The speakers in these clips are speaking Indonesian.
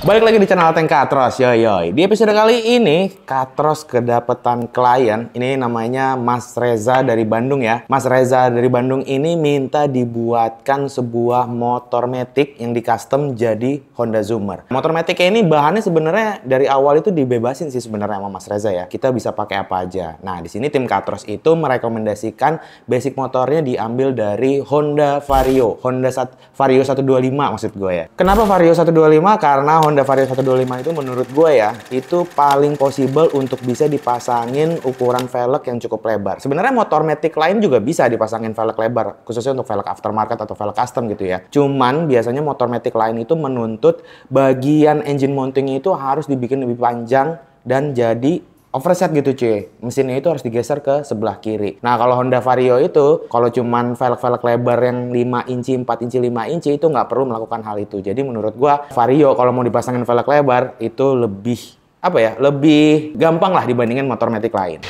Balik lagi di channel Tank Katros, yoi. Di episode kali ini, Katros kedapetan klien. Ini namanya Mas Reza dari Bandung ya. Mas Reza dari Bandung ini minta dibuatkan sebuah motor matic yang di custom jadi Honda Zoomer. Motor matic ini bahannya sebenarnya dari awal itu dibebasin sih sebenarnya sama Mas Reza ya. Kita bisa pakai apa aja. Nah, di sini tim Katros itu merekomendasikan basic motornya diambil dari Honda Vario. Vario 125 maksud gue ya. Kenapa Vario 125? Karena Honda Vario 125 itu menurut gue ya, itu paling possible untuk bisa dipasangin ukuran velg yang cukup lebar. Sebenarnya motor matic lain juga bisa dipasangin velg lebar, khususnya untuk velg aftermarket atau velg custom gitu ya. Cuman biasanya motor matic lain itu menuntut bagian engine mountingnya itu harus dibikin lebih panjang dan jadi overset gitu cuy. Mesinnya itu harus digeser ke sebelah kiri. Nah kalau Honda Vario itu, kalau cuman velg-velg lebar yang 5 inci, 4 inci, 5 inci itu nggak perlu melakukan hal itu. Jadi menurut gua Vario kalau mau dipasangin velg lebar itu lebih, lebih gampang lah dibandingin motor matic lain.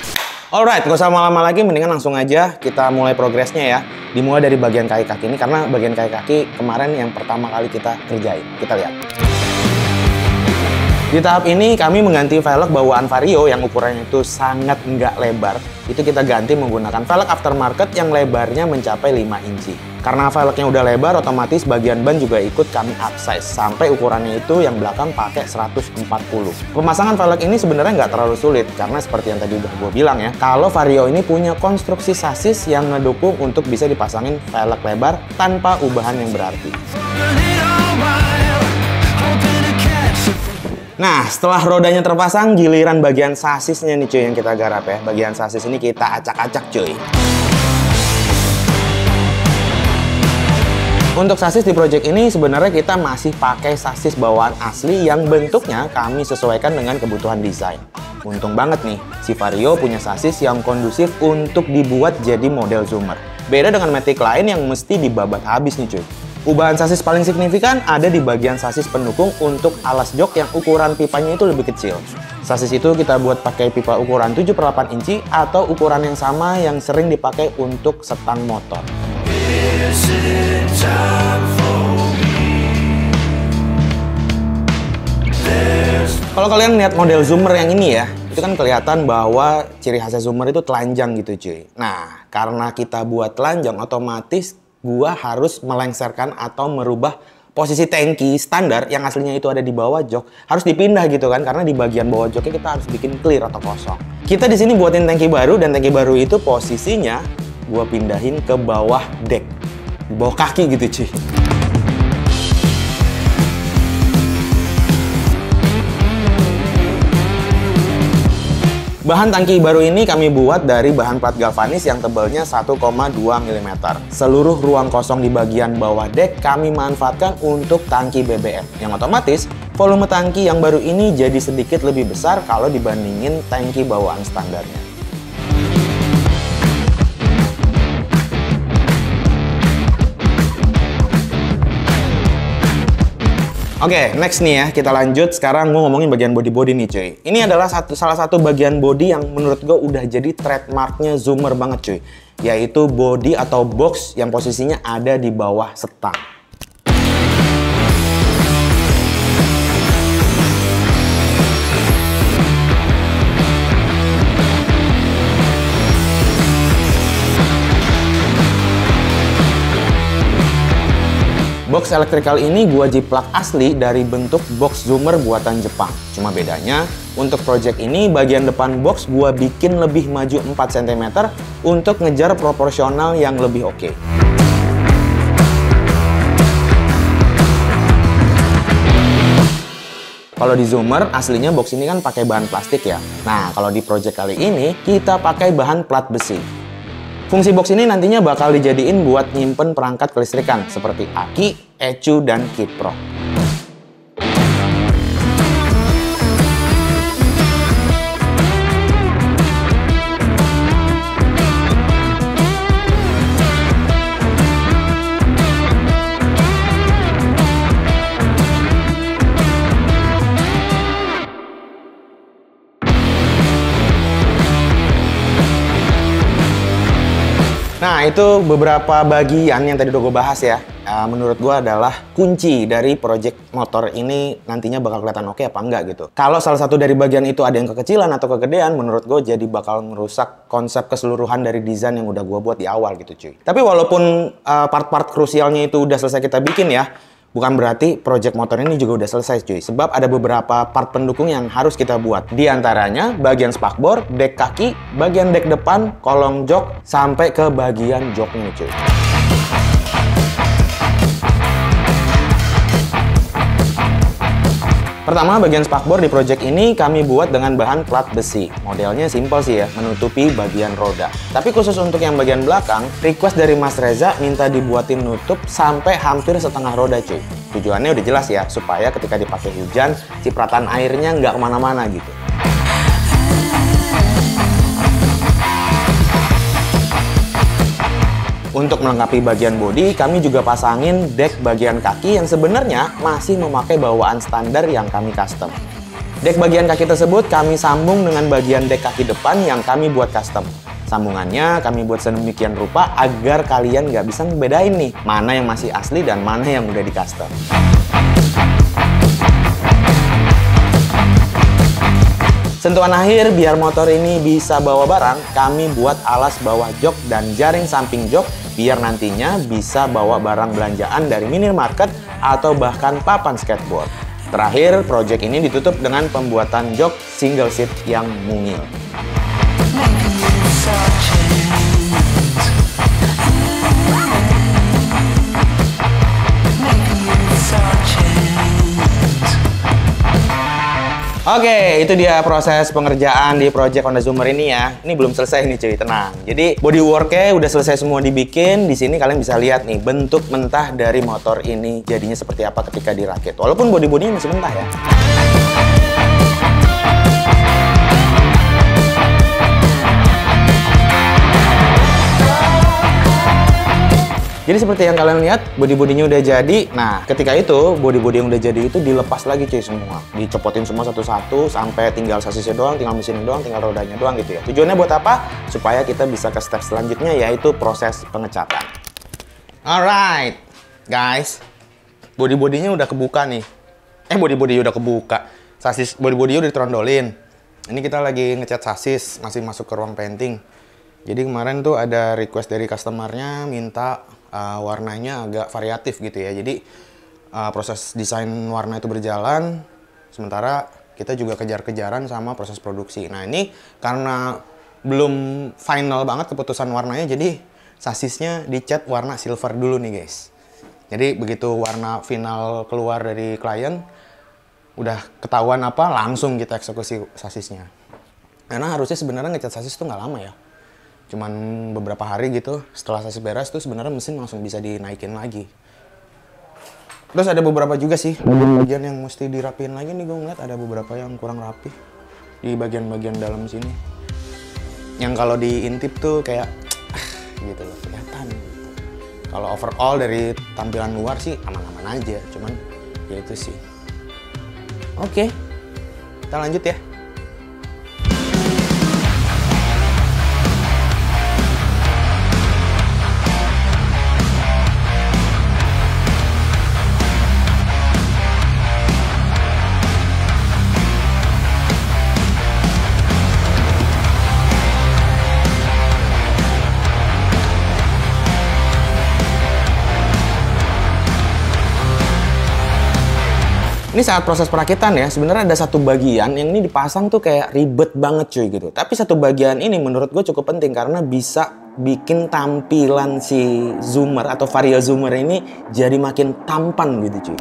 Alright, gak usah lama-lama lagi, mendingan langsung aja kita mulai progresnya ya. Dimulai dari bagian kaki-kaki ini, karena bagian kaki-kaki kemarin yang pertama kali kita kerjain. Kita lihat. Di tahap ini kami mengganti velg bawaan Vario yang ukurannya itu sangat nggak lebar. Itu kita ganti menggunakan velg aftermarket yang lebarnya mencapai 5 inci. Karena velgnya udah lebar, otomatis bagian ban juga ikut kami upsize. Sampai ukurannya itu yang belakang pakai 140. Pemasangan velg ini sebenarnya nggak terlalu sulit. Karena seperti yang tadi udah gue bilang ya, kalau Vario ini punya konstruksi sasis yang ngedukung untuk bisa dipasangin velg lebar tanpa ubahan yang berarti. Nah, setelah rodanya terpasang, giliran bagian sasisnya nih cuy yang kita garap ya. Bagian sasis ini kita acak-acak cuy. Untuk sasis di project ini sebenarnya kita masih pakai sasis bawaan asli yang bentuknya kami sesuaikan dengan kebutuhan desain. Untung banget nih, si Vario punya sasis yang kondusif untuk dibuat jadi model Zoomer. Beda dengan matic lain yang mesti dibabat habis nih cuy. Ubahan sasis paling signifikan ada di bagian sasis pendukung untuk alas jok yang ukuran pipanya itu lebih kecil. Sasis itu kita buat pakai pipa ukuran 7/8 inci atau ukuran yang sama yang sering dipakai untuk setang motor. Kalau kalian lihat model Zoomer yang ini ya, itu kan kelihatan bahwa ciri khasnya Zoomer itu telanjang gitu cuy. Nah, karena kita buat telanjang, otomatis gua harus melengsarkan atau merubah posisi tangki standar yang aslinya itu ada di bawah jok, harus dipindah gitu kan, karena di bagian bawah joknya kita harus bikin clear atau kosong. Kita di sini buatin tangki baru, dan tangki baru itu posisinya gua pindahin ke bawah deck, di bawah kaki gitu cuy. Bahan tangki baru ini kami buat dari bahan plat galvanis yang tebalnya 1,2 mm. Seluruh ruang kosong di bagian bawah dek kami manfaatkan untuk tangki BBM. Yang otomatis, volume tangki yang baru ini jadi sedikit lebih besar kalau dibandingin tangki bawaan standarnya. Oke, next nih ya, kita lanjut. Sekarang gue ngomongin bagian body-body nih cuy. Ini adalah salah satu bagian body yang menurut gue udah jadi trademarknya Zoomer banget cuy. Yaitu body atau box yang posisinya ada di bawah setang. Box electrical ini gua jiplak asli dari bentuk box Zoomer buatan Jepang. Cuma bedanya, untuk project ini bagian depan box gua bikin lebih maju 4 cm untuk ngejar proporsional yang lebih oke. Kalau di Zoomer, aslinya box ini kan pakai bahan plastik ya. Nah, kalau di project kali ini, kita pakai bahan plat besi. Fungsi box ini nantinya bakal dijadiin buat nyimpen perangkat kelistrikan seperti aki, ECU, dan kiprok. Nah, itu beberapa bagian yang tadi udah gue bahas ya. menurut gue adalah kunci dari project motor ini nantinya bakal kelihatan oke apa enggak gitu. Kalau salah satu dari bagian itu ada yang kekecilan atau kegedean, menurut gue jadi bakal merusak konsep keseluruhan dari desain yang udah gue buat di awal gitu cuy. Tapi walaupun part-part krusialnya itu udah selesai kita bikin ya, bukan berarti project motor ini juga udah selesai cuy. Sebab ada beberapa part pendukung yang harus kita buat. Di antaranya bagian spakbor, dek kaki, bagian dek depan, kolong jok, sampai ke bagian joknya cuy. Pertama, bagian spakbor di project ini kami buat dengan bahan plat besi. Modelnya simpel sih ya, menutupi bagian roda. Tapi khusus untuk yang bagian belakang, request dari Mas Reza minta dibuatin nutup sampai hampir setengah roda cuy. Tujuannya udah jelas ya, supaya ketika dipakai hujan, cipratan airnya nggak kemana-mana gitu. Untuk melengkapi bagian bodi, kami juga pasangin dek bagian kaki yang sebenarnya masih memakai bawaan standar yang kami custom. Dek bagian kaki tersebut kami sambung dengan bagian dek kaki depan yang kami buat custom. Sambungannya kami buat sedemikian rupa agar kalian nggak bisa ngebedain nih mana yang masih asli dan mana yang udah di custom. Sentuhan akhir biar motor ini bisa bawa barang, kami buat alas bawah jok dan jaring samping jok biar nantinya bisa bawa barang belanjaan dari minimarket atau bahkan papan skateboard. Terakhir, project ini ditutup dengan pembuatan jok single seat yang mungil. Oke, itu dia proses pengerjaan di project Honda Zoomer ini ya. Ini belum selesai nih cuy, tenang. Jadi bodyworknya udah selesai semua dibikin. Di sini kalian bisa lihat nih bentuk mentah dari motor ini jadinya seperti apa ketika dirakit. Walaupun body-bodinya masih mentah ya. Jadi seperti yang kalian lihat, body-bodinya udah jadi. Nah, ketika itu, body-body yang udah jadi itu dilepas lagi cuy semua. Dicopotin semua satu-satu, sampai tinggal sasisnya doang, tinggal mesinnya doang, tinggal rodanya doang gitu ya. Tujuannya buat apa? Supaya kita bisa ke step selanjutnya, yaitu proses pengecatan. Alright, guys. Body-bodinya udah kebuka nih. Body-body udah kebuka. Sasis body-body udah ditrondolin. Ini kita lagi ngecat sasis, masih masuk ke ruang painting. Jadi kemarin tuh ada request dari customernya minta warnanya agak variatif gitu ya. Jadi proses desain warna itu berjalan, sementara kita juga kejar-kejaran sama proses produksi. Nah ini karena belum final banget keputusan warnanya, jadi sasisnya dicat warna silver dulu nih guys. Jadi begitu warna final keluar dari klien, udah ketahuan apa, langsung kita eksekusi sasisnya. Karena harusnya sebenarnya ngecat sasis tuh nggak lama ya. Cuman beberapa hari gitu, setelah sasis beres tuh sebenarnya mesin langsung bisa dinaikin lagi. Terus ada beberapa juga sih bagian yang mesti dirapiin lagi nih, gue ngeliat ada beberapa yang kurang rapi di bagian-bagian dalam sini. Yang kalau diintip tuh kayak gitu loh, kelihatan. Kalau overall dari tampilan luar sih aman-aman aja, cuman ya itu sih. Oke, kita lanjut ya. Ini saat proses perakitan ya, sebenarnya ada satu bagian yang ini dipasang tuh kayak ribet banget cuy gitu. Tapi satu bagian ini menurut gue cukup penting karena bisa bikin tampilan si Zoomer atau Vario Zoomer ini jadi makin tampan gitu cuy.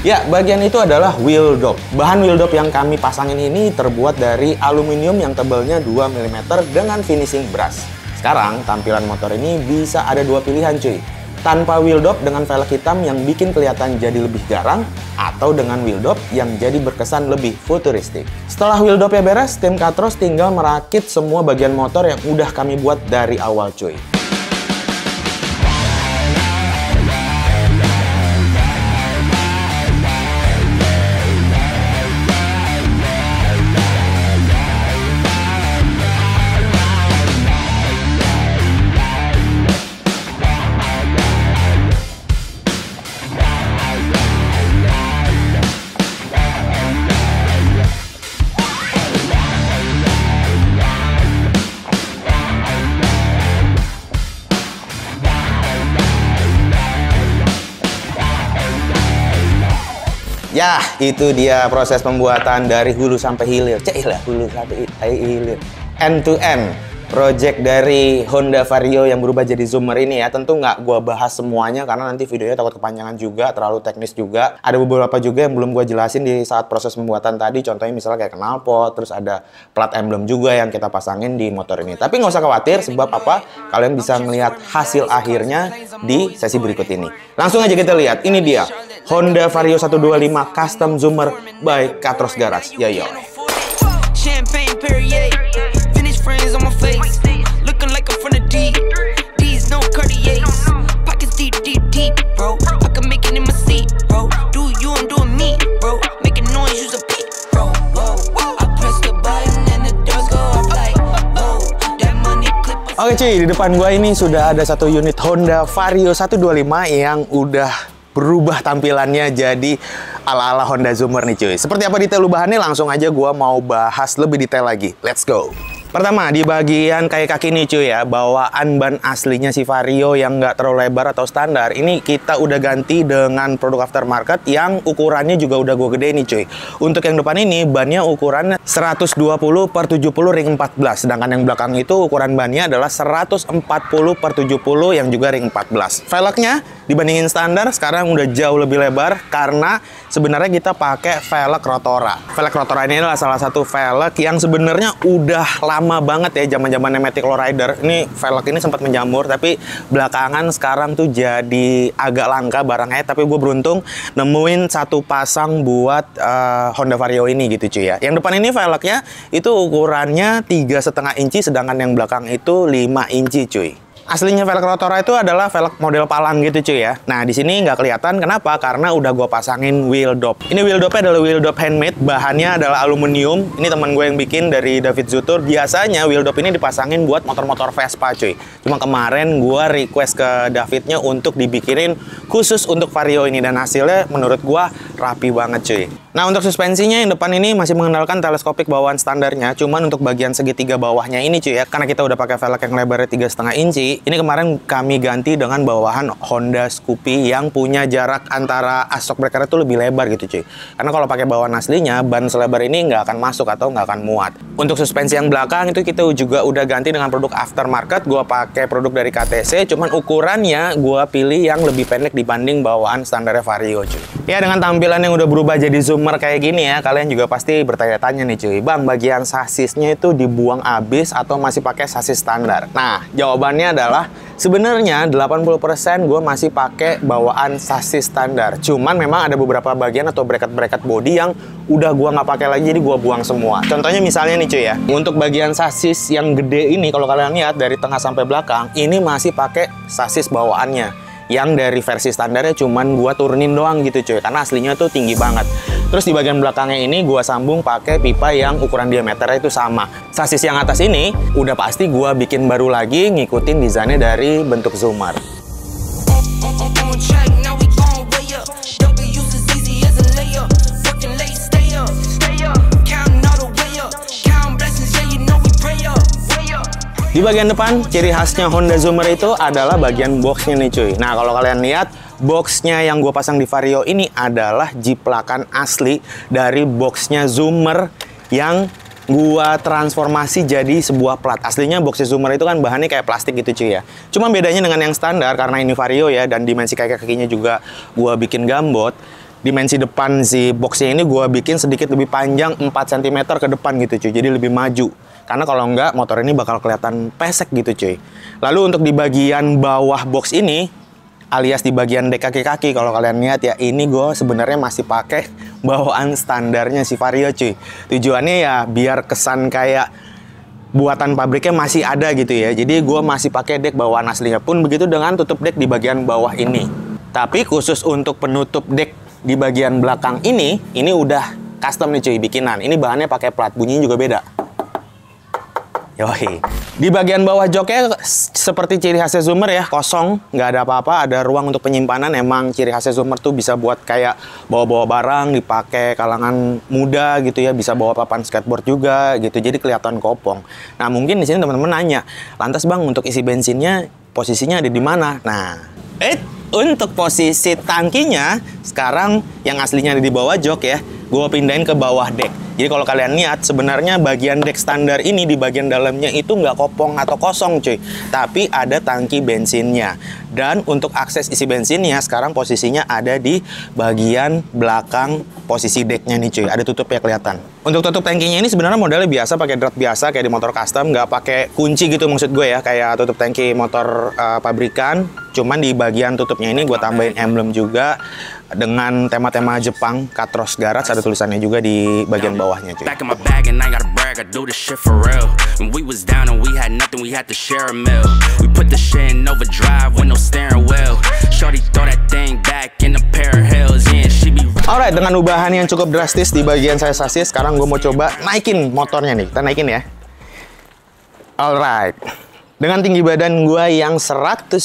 Ya, bagian itu adalah wheel dop. Bahan wheel dop yang kami pasangin ini terbuat dari aluminium yang tebalnya 2 mm dengan finishing brass. Sekarang tampilan motor ini bisa ada dua pilihan cuy. Tanpa wheel dop dengan velg hitam yang bikin kelihatan jadi lebih garang, atau dengan wheel dop yang jadi berkesan lebih futuristik. Setelah wheel dopnya beres, tim Katros tinggal merakit semua bagian motor yang udah kami buat dari awal cuy. Ya, itu dia proses pembuatan dari hulu sampai hilir. Cailah, hulu sampai hilir. End to end. Project dari Honda Vario yang berubah jadi zoomer ini ya. Tentu nggak gua bahas semuanya karena nanti videonya takut kepanjangan juga, terlalu teknis juga. Ada beberapa juga yang belum gua jelasin di saat proses pembuatan tadi. Contohnya misalnya kayak knalpot, terus ada plat emblem juga yang kita pasangin di motor ini. Tapi nggak usah khawatir, sebab apa? Kalian bisa melihat hasil akhirnya di sesi berikut ini. Langsung aja kita lihat. Ini dia Honda Vario 125 Custom Zoomer by Katros Garage. Ya yo. Champagne Perrier, finish friends on my face, looking like I'm from the deep. These no Cartiers, pockets deep, deep, deep, bro. I can make it in my seat, bro. Do you, I'm doing me, bro. Making noise, use a beat, bro. Whoa, I press the button and the doors go up like, whoa. That money clip. Oke cuy, di depan gua ini sudah ada satu unit Honda Vario 125 yang udah berubah tampilannya jadi ala-ala Honda Zoomer nih cuy. Seperti apa detail ubahannya, langsung aja gua mau bahas lebih detail lagi. Let's go! Pertama, di bagian kayak kaki nih cuy ya, bawaan ban aslinya si Vario yang nggak terlalu lebar atau standar, ini kita udah ganti dengan produk aftermarket yang ukurannya juga udah gue gede nih cuy. Untuk yang depan ini, bannya ukuran 120/70 ring 14, sedangkan yang belakang itu ukuran bannya adalah 140/70 yang juga ring 14. Velgnya dibandingin standar sekarang udah jauh lebih lebar karena sebenarnya kita pakai velg Rotora. Velg Rotora ini adalah salah satu velg yang sebenarnya udah lama banget ya, zaman-zamannya Matic Lowrider. Ini velg ini sempat menjamur, tapi belakangan sekarang tuh jadi agak langka barangnya. Tapi gue beruntung nemuin satu pasang buat Honda Vario ini gitu cuy ya. Yang depan ini velgnya itu ukurannya 3,5 inci, sedangkan yang belakang itu 5 inci cuy. Aslinya velg Rotora itu adalah velg model palang gitu cuy ya. Nah di sini nggak kelihatan, kenapa? Karena udah gue pasangin wheel dop. Ini wheel dopnya adalah wheel dop handmade, bahannya adalah aluminium. Ini teman gue yang bikin dari David Zutur. Biasanya wheel dop ini dipasangin buat motor-motor Vespa cuy. Cuma kemarin gue request ke Davidnya untuk dibikinin khusus untuk Vario ini, dan hasilnya menurut gue rapi banget cuy. Nah untuk suspensinya yang depan ini masih mengandalkan teleskopik bawaan standarnya. Cuman untuk bagian segitiga bawahnya ini cuy ya, karena kita udah pakai velg yang lebarnya 3,5 inci. Ini kemarin kami ganti dengan bawahan Honda Scoopy yang punya jarak antara shock breaker itu lebih lebar gitu cuy. Karena kalau pakai bawahan aslinya, ban selebar ini nggak akan masuk atau nggak akan muat. Untuk suspensi yang belakang itu kita juga udah ganti dengan produk aftermarket. Gua pakai produk dari KTC, cuman ukurannya gua pilih yang lebih pendek dibanding bawaan standarnya Vario cuy. Ya dengan tampilan yang udah berubah jadi zoomer kayak gini ya, kalian juga pasti bertanya-tanya nih cuy, bang bagian sasisnya itu dibuang habis atau masih pakai sasis standar? Nah jawabannya adalah sebenarnya 80% gue masih pakai bawaan sasis standar. Cuman memang ada beberapa bagian atau bracket-bracket body yang udah gue nggak pakai lagi, jadi gue buang semua. Contohnya misalnya nih cuy ya, untuk bagian sasis yang gede ini, kalau kalian lihat dari tengah sampai belakang, ini masih pakai sasis bawaannya. Yang dari versi standarnya cuman gua turunin doang gitu cuy, karena aslinya tuh tinggi banget. Terus di bagian belakangnya ini gua sambung pakai pipa yang ukuran diameternya itu sama. Sasis yang atas ini udah pasti gua bikin baru lagi, ngikutin desainnya dari bentuk zoomer. Di bagian depan, ciri khasnya Honda Zoomer itu adalah bagian boxnya nih cuy. Nah kalau kalian lihat, boxnya yang gue pasang di Vario ini adalah jiplakan asli dari boxnya Zoomer yang gue transformasi jadi sebuah plat. Aslinya boxnya Zoomer itu kan bahannya kayak plastik gitu cuy ya. Cuma bedanya dengan yang standar, karena ini Vario ya, dan dimensi kaki-kakinya juga gue bikin gambot. Dimensi depan si boxnya ini gue bikin sedikit lebih panjang 4 cm ke depan gitu cuy, jadi lebih maju. Karena kalau enggak, motor ini bakal kelihatan pesek gitu cuy. Lalu untuk di bagian bawah box ini, alias di bagian dek kaki-kaki, kalau kalian lihat ya, ini gue sebenarnya masih pakai bawaan standarnya si Vario cuy. Tujuannya ya biar kesan kayak buatan pabriknya masih ada gitu ya. Jadi gue masih pakai dek bawaan aslinya pun begitu dengan tutup dek di bagian bawah ini. Tapi khusus untuk penutup dek di bagian belakang ini udah custom nih cuy, bikinan. Ini bahannya pakai plat, bunyinya juga beda. Yoi. Di bagian bawah joknya seperti ciri khasnya Zoomer ya, kosong, nggak ada apa-apa, ada ruang untuk penyimpanan. Emang ciri khasnya Zoomer tuh bisa buat kayak bawa-bawa barang, dipakai kalangan muda gitu ya, bisa bawa papan skateboard juga gitu, jadi kelihatan kopong. Nah mungkin di sini teman-teman nanya, lantas bang untuk isi bensinnya posisinya ada di mana. Nah, untuk posisi tangkinya sekarang yang aslinya ada di bawah jok ya, gue pindahin ke bawah deck. Jadi kalau kalian lihat sebenarnya bagian deck standar ini di bagian dalamnya itu nggak kopong atau kosong cuy, tapi ada tangki bensinnya. Dan untuk akses isi bensinnya sekarang posisinya ada di bagian belakang posisi decknya nih cuy, ada tutupnya kelihatan. Untuk tutup tangkinya ini sebenarnya modelnya biasa, pakai drat biasa kayak di motor custom, nggak pakai kunci gitu maksud gue ya, kayak tutup tangki motor pabrikan. Cuman di bagian tutupnya ini gue tambahin emblem juga dengan tema-tema Jepang, Katros Garage, ada tulisannya juga di bagian bawahnya cuy. Alright, dengan ubahan yang cukup drastis di bagian saya sasis, sekarang gue mau coba naikin motornya nih. Kita naikin ya. Alright. Dengan tinggi badan gue yang 158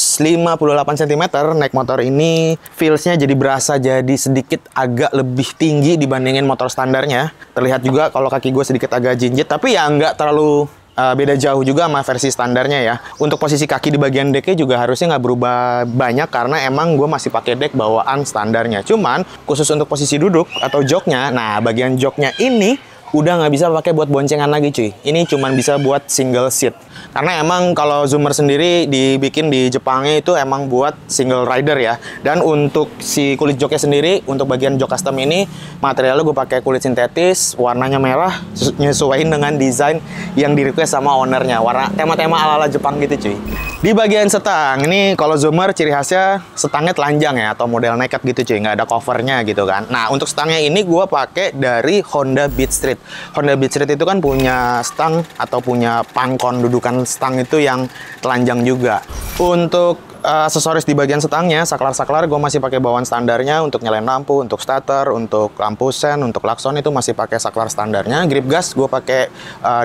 cm, naik motor ini feels-nya jadi berasa jadi sedikit agak lebih tinggi dibandingin motor standarnya. Terlihat juga kalau kaki gue sedikit agak jinjit, tapi ya nggak terlalu beda jauh juga sama versi standarnya ya. Untuk posisi kaki di bagian decknya juga harusnya nggak berubah banyak karena emang gue masih pakai deck bawaan standarnya. Cuman khusus untuk posisi duduk atau joknya, nah bagian joknya ini udah nggak bisa pakai buat boncengan lagi cuy. Ini cuman bisa buat single seat. Karena emang kalau Zoomer sendiri dibikin di Jepangnya itu emang buat single rider ya. Dan untuk si kulit joknya sendiri, untuk bagian jok custom ini materialnya gue pakai kulit sintetis, warnanya merah, nyesuaiin dengan desain yang di request sama ownernya. Warna tema-tema ala-ala Jepang gitu cuy. Di bagian setang ini kalau Zoomer ciri khasnya setangnya telanjang ya, atau model naked gitu cuy, nggak ada covernya gitu kan. Nah untuk setangnya ini gue pakai dari Honda Beat Street. Honda Beat Street itu kan punya stang atau punya pangkon dudukan stang itu yang telanjang juga. Untuk aksesoris di bagian setangnya, saklar-saklar gue masih pakai bawaan standarnya. Untuk nyalain lampu, untuk starter, untuk lampu sen, untuk klakson itu masih pakai saklar standarnya. Grip gas gue pakai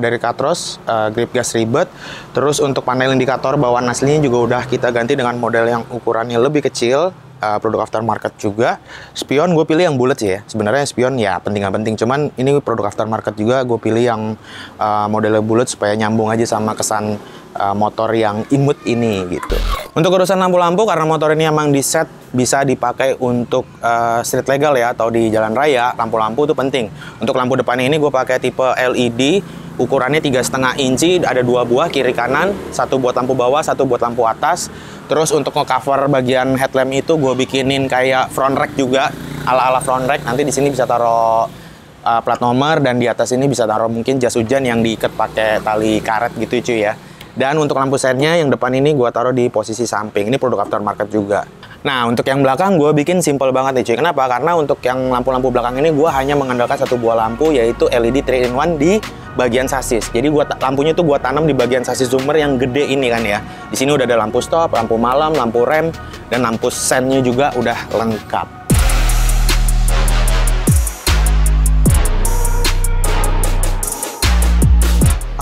dari Katros, grip gas ribet. Terus untuk panel indikator bawaan aslinya juga udah kita ganti dengan model yang ukurannya lebih kecil. Produk aftermarket juga. Spion gue pilih yang bulat sih ya. Sebenarnya spion ya penting nggak penting, cuman ini produk aftermarket juga gue pilih yang modelnya bulat supaya nyambung aja sama kesan motor yang imut ini gitu. Untuk urusan lampu-lampu, karena motor ini emang di set bisa dipakai untuk street legal ya atau di jalan raya, lampu-lampu itu penting. Untuk lampu depannya ini gue pakai tipe LED, ukurannya 3,5 inci, ada 2 buah kiri kanan, satu buat lampu bawah, satu buat lampu atas. Terus untuk nge-cover bagian headlamp itu gue bikinin kayak front rack juga, ala-ala front rack. Nanti di sini bisa taruh plat nomor, dan di atas ini bisa taruh mungkin jas hujan yang diikat pakai tali karet gitu cuy ya. Dan untuk lampu sennya yang depan ini gue taruh di posisi samping. Ini produk aftermarket juga. Nah, untuk yang belakang gue bikin simple banget nih cuy. Kenapa? Karena untuk yang lampu-lampu belakang ini gue hanya mengandalkan satu buah lampu, yaitu LED 3-in-1 di bagian sasis. Jadi lampunya tuh gue tanam di bagian sasis Zoomer yang gede ini kan ya. Di sini udah ada lampu stop, lampu malam, lampu rem, dan lampu sennya juga udah lengkap.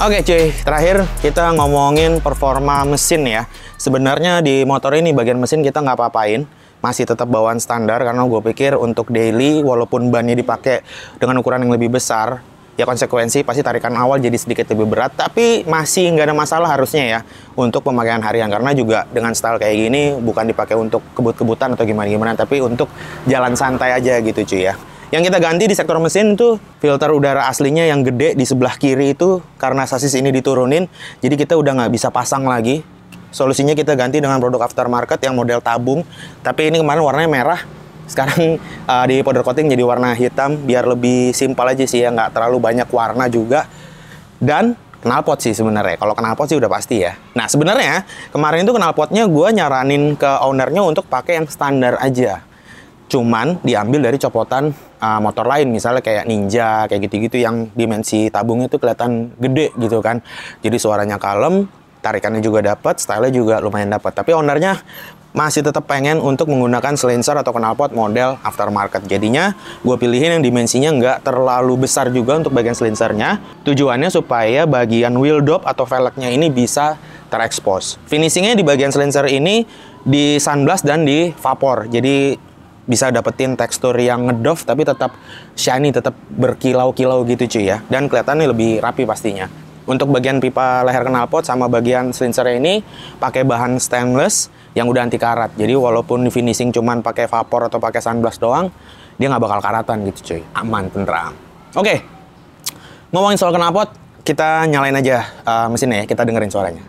Oke cuy, terakhir kita ngomongin performa mesin ya. Sebenarnya di motor ini bagian mesin kita nggak apa-apain, masih tetap bawaan standar, karena gue pikir untuk daily walaupun bannya dipakai dengan ukuran yang lebih besar, ya konsekuensi pasti tarikan awal jadi sedikit lebih berat, tapi masih nggak ada masalah harusnya ya untuk pemakaian harian, karena juga dengan style kayak gini bukan dipakai untuk kebut-kebutan atau gimana-gimana, tapi untuk jalan santai aja gitu cuy ya. Yang kita ganti di sektor mesin tuh filter udara aslinya yang gede di sebelah kiri itu, karena sasis ini diturunin, jadi kita udah nggak bisa pasang lagi. Solusinya kita ganti dengan produk aftermarket yang model tabung, tapi ini kemarin warnanya merah, sekarang di powder coating jadi warna hitam biar lebih simpel aja sih ya, nggak terlalu banyak warna juga. Dan knalpot sih sebenarnya, kalau knalpot sih udah pasti ya. Nah sebenarnya kemarin itu knalpotnya gue nyaranin ke ownernya untuk pakai yang standar aja, cuman diambil dari copotan motor lain, misalnya kayak Ninja, kayak gitu-gitu yang dimensi tabungnya itu kelihatan gede gitu kan. Jadi suaranya kalem, tarikannya juga dapat, stylenya juga lumayan dapat. Tapi ownernya masih tetap pengen untuk menggunakan silencer atau knalpot model aftermarket. Jadinya gue pilihin yang dimensinya nggak terlalu besar juga untuk bagian silencernya. Tujuannya supaya bagian wheel dop atau velgnya ini bisa terekspos. Finishingnya di bagian silencer ini di sunblast dan di vapor. Jadi bisa dapetin tekstur yang ngedove tapi tetap shiny, tetap berkilau-kilau gitu cuy ya. Dan kelihatannya lebih rapi pastinya. Untuk bagian pipa leher knalpot sama bagian silencer ini pakai bahan stainless yang udah anti karat. Jadi walaupun finishing cuman pakai vapor atau pakai sunblast doang, dia nggak bakal karatan gitu cuy. Aman, tenteram. Oke, ngomongin soal knalpot, kita nyalain aja mesinnya ya, kita dengerin suaranya.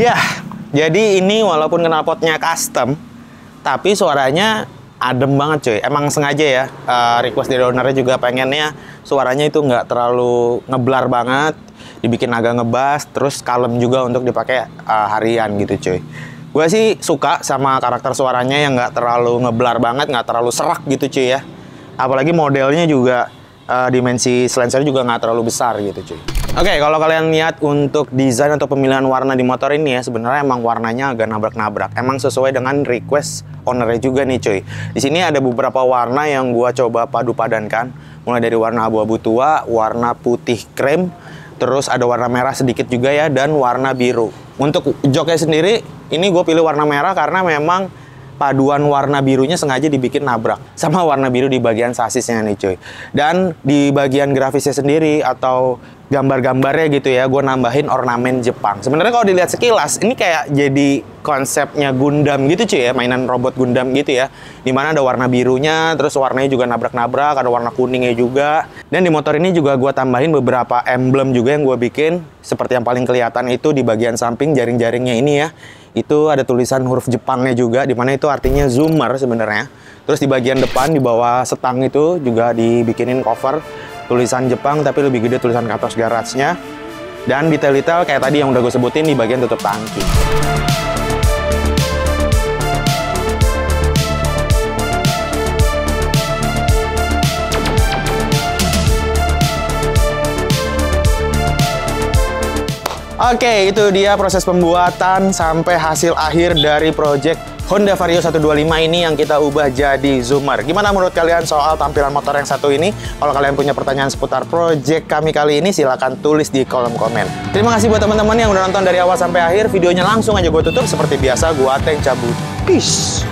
Ya, jadi ini walaupun knalpotnya custom, tapi suaranya adem banget cuy. Emang sengaja ya, request dari ownernya juga pengennya suaranya itu nggak terlalu ngeblar banget, dibikin agak ngebas, terus kalem juga untuk dipakai harian gitu cuy. Gue sih suka sama karakter suaranya yang nggak terlalu ngeblar banget, nggak terlalu serak gitu cuy ya. Apalagi modelnya juga dimensi silencer juga nggak terlalu besar gitu cuy. Oke, kalau kalian lihat untuk desain atau pemilihan warna di motor ini ya, sebenarnya emang warnanya agak nabrak-nabrak. Emang sesuai dengan request ownernya juga nih cuy. Di sini ada beberapa warna yang gua coba padu padankan, mulai dari warna abu-abu tua, warna putih krem, terus ada warna merah sedikit juga ya, dan warna biru. Untuk joknya sendiri, ini gue pilih warna merah karena memang paduan warna birunya sengaja dibikin nabrak sama warna biru di bagian sasisnya nih cuy. Dan di bagian grafisnya sendiri atau gambar-gambarnya gitu ya, gue nambahin ornamen Jepang. Sebenarnya kalau dilihat sekilas, ini kayak jadi konsepnya Gundam gitu cuy ya, mainan robot Gundam gitu ya. Dimana ada warna birunya, terus warnanya juga nabrak-nabrak, ada warna kuningnya juga. Dan di motor ini juga gue tambahin beberapa emblem juga yang gue bikin. Seperti yang paling kelihatan itu di bagian samping jaring-jaringnya ini ya. Itu ada tulisan huruf Jepangnya juga, dimana itu artinya zoomer sebenarnya. Terus di bagian depan, di bawah setang itu juga dibikinin cover tulisan Jepang, tapi lebih gede tulisan Katos Garage-nya. Dan detail-detail kayak tadi yang udah gue sebutin di bagian tutup tangki. Oke, itu dia proses pembuatan sampai hasil akhir dari project Honda Vario 125 ini yang kita ubah jadi zoomer. Gimana menurut kalian soal tampilan motor yang satu ini? Kalau kalian punya pertanyaan seputar project kami kali ini, silahkan tulis di kolom komen. Terima kasih buat teman-teman yang udah nonton dari awal sampai akhir. Videonya langsung aja gue tutup. Seperti biasa, gue Ateng cabut. Peace!